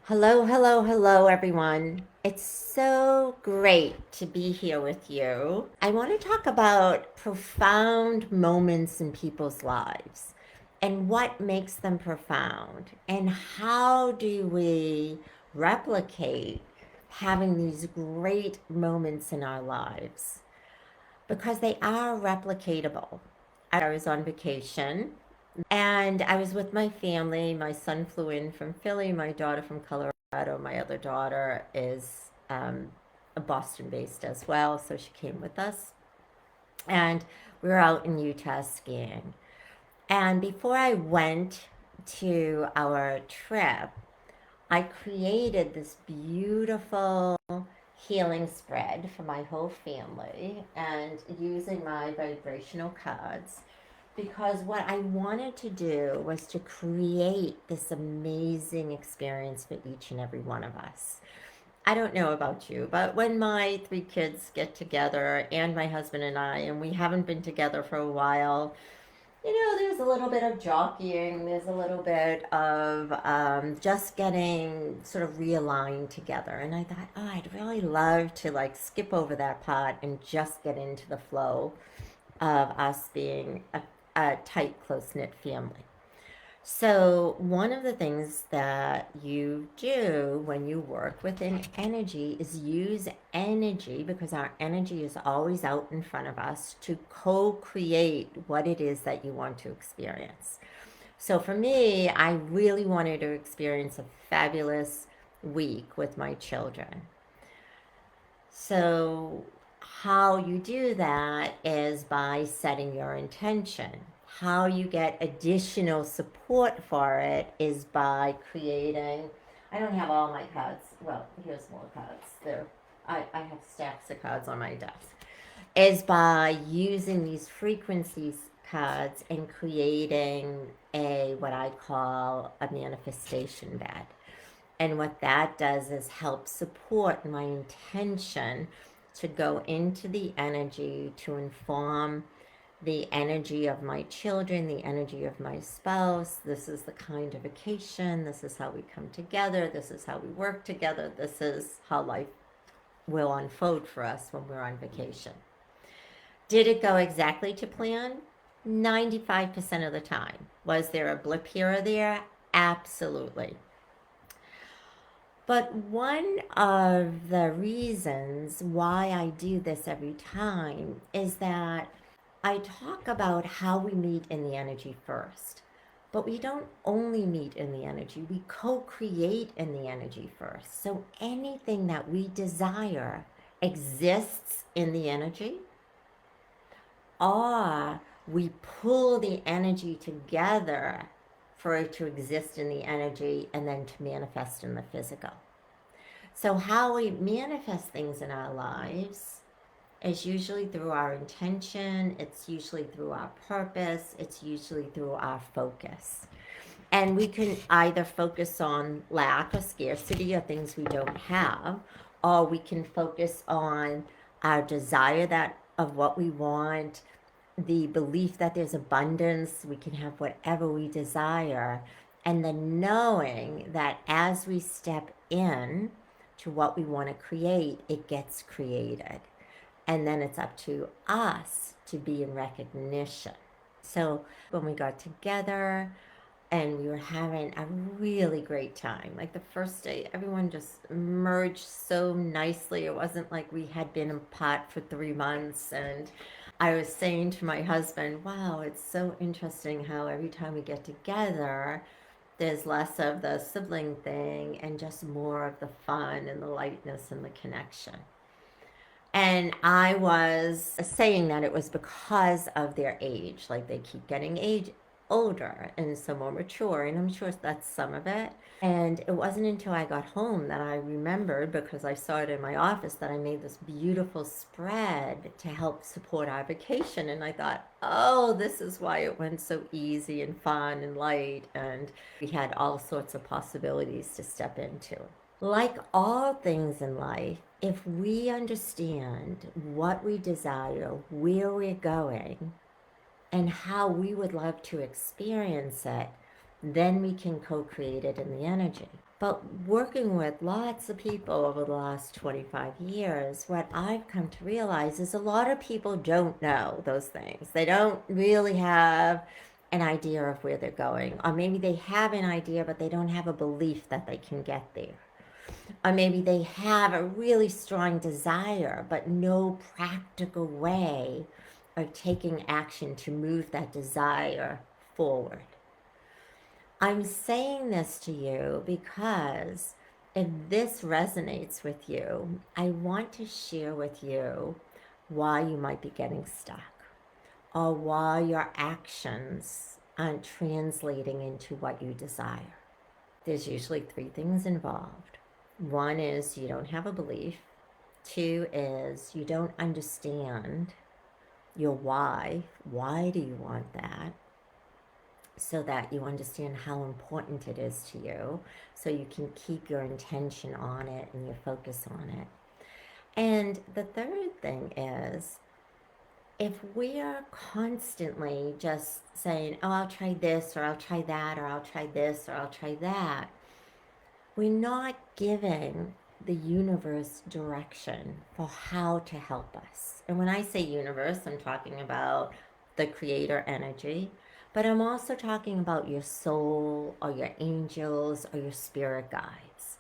Hello, hello, hello, everyone. It's so great to be here with you. I want to talk about profound moments in people's lives and what makes them profound, and how do we replicate having these great moments in our lives because they are replicatable. I was on vacation and I was with my family. My son flew in from Philly, my daughter from Colorado. My other daughter is Boston based as well, so she came with us. And we were out in Utah skiing. And before I went to our trip, I created this beautiful healing spread for my whole family and using my vibrational cards because what I wanted to do was to create this amazing experience for each and every one of us. I don't know about you, but when my three kids get together and my husband and I, and we haven't been together for a while, there's a little bit of jockeying, there's a little bit of just getting sort of realigned together. And I thought, oh, I'd really love to like skip over that part and just get into the flow of us being a tight, close knit family. So, one of the things that you do when you work within energy is use energy because our energy is always out in front of us to co create what it is that you want to experience. So, for me, I really wanted to experience a fabulous week with my children. So, how you do that is by setting your intention. How you get additional support for it is by creating. I don't have all my cards. Well, here's more cards. I have stacks of cards on my desk. Is by using these frequencies cards and creating a what I call a manifestation bed. And what that does is help support my intention to go into the energy to inform the energy of my children, the energy of my spouse. This is the kind of vacation. This is how we come together. This is how we work together. This is how life will unfold for us when we're on vacation. Did it go exactly to plan? 95% of the time. Was there a blip here or there? Absolutely. But one of the reasons why I do this every time is that I talk about how we meet in the energy first. But we don't only meet in the energy, we co create in the energy first. So anything that we desire exists in the energy, or we pull the energy together for it to exist in the energy and then to manifest in the physical. So, how we manifest things in our lives is usually through our intention, it's usually through our purpose, it's usually through our focus. And we can either focus on lack or scarcity or things we don't have, or we can focus on our desire that of what we want, the belief that there's abundance, we can have whatever we desire, and the knowing that as we step in to what we want to create, it gets created. And then it's up to us to be in recognition. So when we got together and we were having a really great time, like the first day, everyone just merged so nicely. It wasn't like we had been apart for 3 months. And I was saying to my husband, wow, it's so interesting how every time we get together, there's less of the sibling thing and just more of the fun and the lightness and the connection. And I was saying that it was because of their age, like they keep getting older and so more mature, and I'm sure that's some of it. And it wasn't until I got home that I remembered, because I saw it in my office, that I made this beautiful spread to help support our vacation. And I thought, oh, this is why it went so easy and fun and light, and we had all sorts of possibilities to step into. Like all things in life, if we understand what we desire, where we're going, and how we would love to experience it, then we can co create it in the energy. But working with lots of people over the last 25 years, what I've come to realize is a lot of people don't know those things. They don't really have an idea of where they're going. Or maybe they have an idea, but they don't have a belief that they can get there. Or maybe they have a really strong desire, but no practical way of taking action to move that desire forward. I'm saying this to you because if this resonates with you, I want to share with you why you might be getting stuck or why your actions aren't translating into what you desire. There's usually three things involved. One is you don't have a belief. Two is you don't understand your why. Why do you want that? So that you understand how important it is to you, so you can keep your intention on it and your focus on it. And the third thing is, if we're constantly just saying, oh, I'll try this, or I'll try that, or I'll try this, or I'll try that, we're not giving the universe direction for how to help us. And when I say universe, I'm talking about the creator energy, but I'm also talking about your soul or your angels or your spirit guides.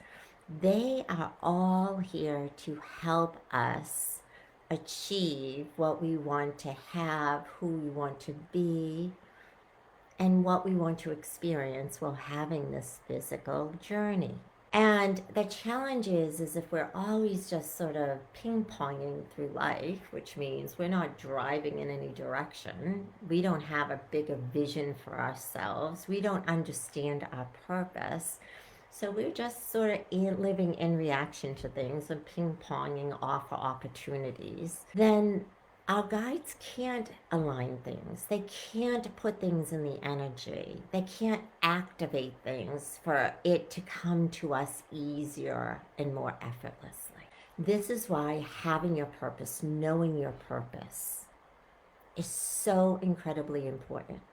They are all here to help us achieve what we want to have, who we want to be, and what we want to experience while having this physical journey. And the challenge is if we're always just sort of ping-ponging through life, which means we're not driving in any direction, we don't have a bigger vision for ourselves, we don't understand our purpose, so we're just sort of living in reaction to things and ping-ponging off for opportunities, then our guides can't align things. They can't put things in the energy. They can't activate things for it to come to us easier and more effortlessly. This is why having your purpose, knowing your purpose, is so incredibly important,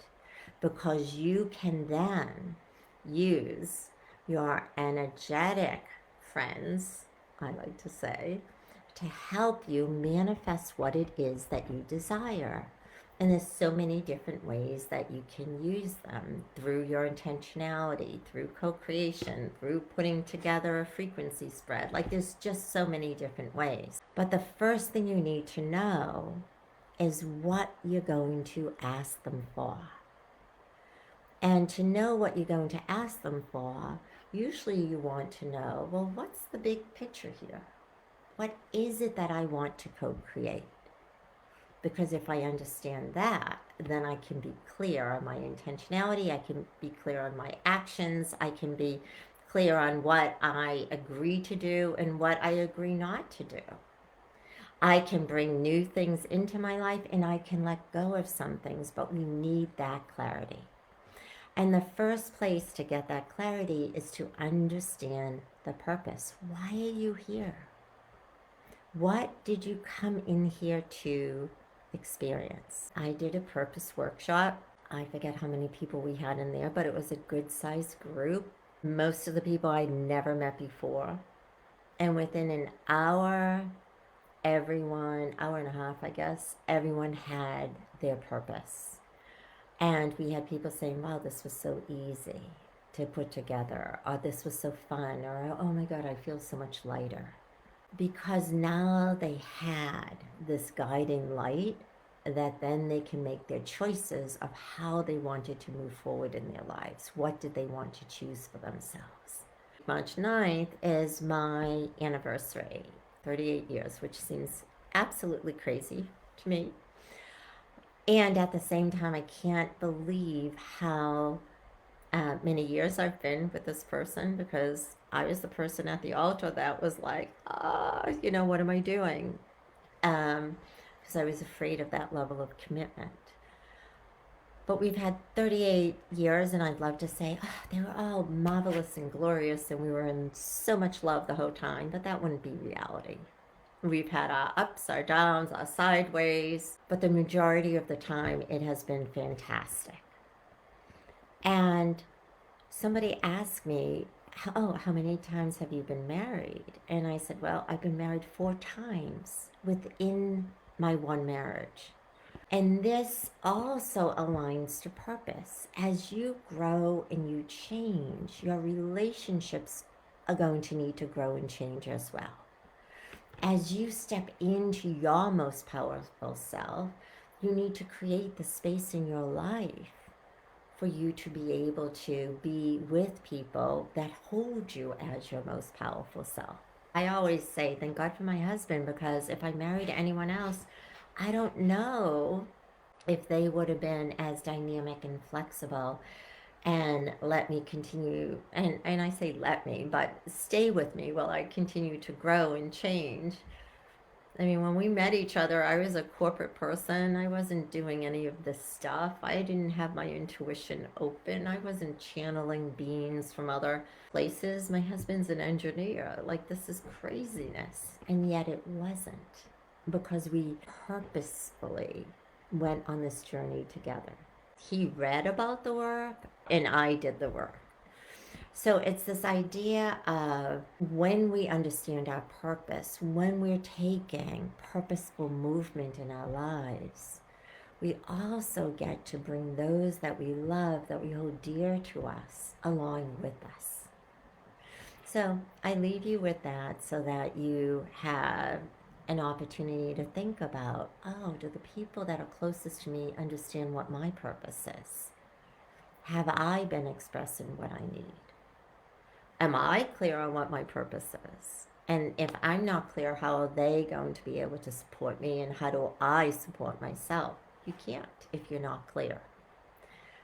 because you can then use your energetic friends, I like to say, to help you manifest what it is that you desire. And there's so many different ways that you can use them, through your intentionality, through co-creation, through putting together a frequency spread. Like, there's just so many different ways. But the first thing you need to know is what you're going to ask them for. And to know what you're going to ask them for, usually you want to know, well, what's the big picture here? What is it that I want to co-create? Because if I understand that, then I can be clear on my intentionality, I can be clear on my actions, I can be clear on what I agree to do and what I agree not to do. I can bring new things into my life and I can let go of some things, but we need that clarity. And the first place to get that clarity is to understand the purpose. Why are you here? What did you come in here to experience? I did a purpose workshop. I forget how many people we had in there, but it was a good sized group. Most of the people I'd never met before. And within an hour, hour and a half, I guess, everyone had their purpose. And we had people saying, wow, this was so easy to put together, or this was so fun, or oh my God, I feel so much lighter. Because now they had this guiding light that then they can make their choices of how they wanted to move forward in their lives. What did they want to choose for themselves? March 9th is my anniversary, 38 years, which seems absolutely crazy to me. And at the same time, I can't believe how many years I've been with this person, because I was the person at the altar that was like, what am I doing? Because I was afraid of that level of commitment. But we've had 38 years, and I'd love to say, they were all marvelous and glorious, and we were in so much love the whole time, but that wouldn't be reality. We've had our ups, our downs, our sideways, but the majority of the time it has been fantastic. And somebody asked me, oh, how many times have you been married? And I said, well, I've been married 4 times within my one marriage. And this also aligns to purpose. As you grow and you change, your relationships are going to need to grow and change as well. As you step into your most powerful self, you need to create the space in your life for you to be able to be with people that hold you as your most powerful self. I always say, thank God for my husband, because if I married anyone else, I don't know if they would have been as dynamic and flexible and let me continue. And I say let me, but stay with me while I continue to grow and change. I mean, when we met each other, I was a corporate person. I wasn't doing any of this stuff. I didn't have my intuition open. I wasn't channeling beings from other places. My husband's an engineer. Like, this is craziness. And yet it wasn't, because we purposefully went on this journey together. He read about the work, and I did the work. So it's this idea of when we understand our purpose, when we're taking purposeful movement in our lives, we also get to bring those that we love, that we hold dear to us, along with us. So I leave you with that so that you have an opportunity to think about, oh, do the people that are closest to me understand what my purpose is? Have I been expressing what I need? Am I clear on what my purpose is? And if I'm not clear, how are they going to be able to support me? And how do I support myself? You can't if you're not clear.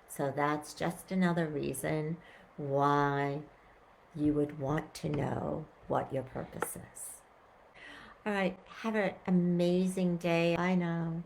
So that's just another reason why you would want to know what your purpose is. All right, have an amazing day. Bye now.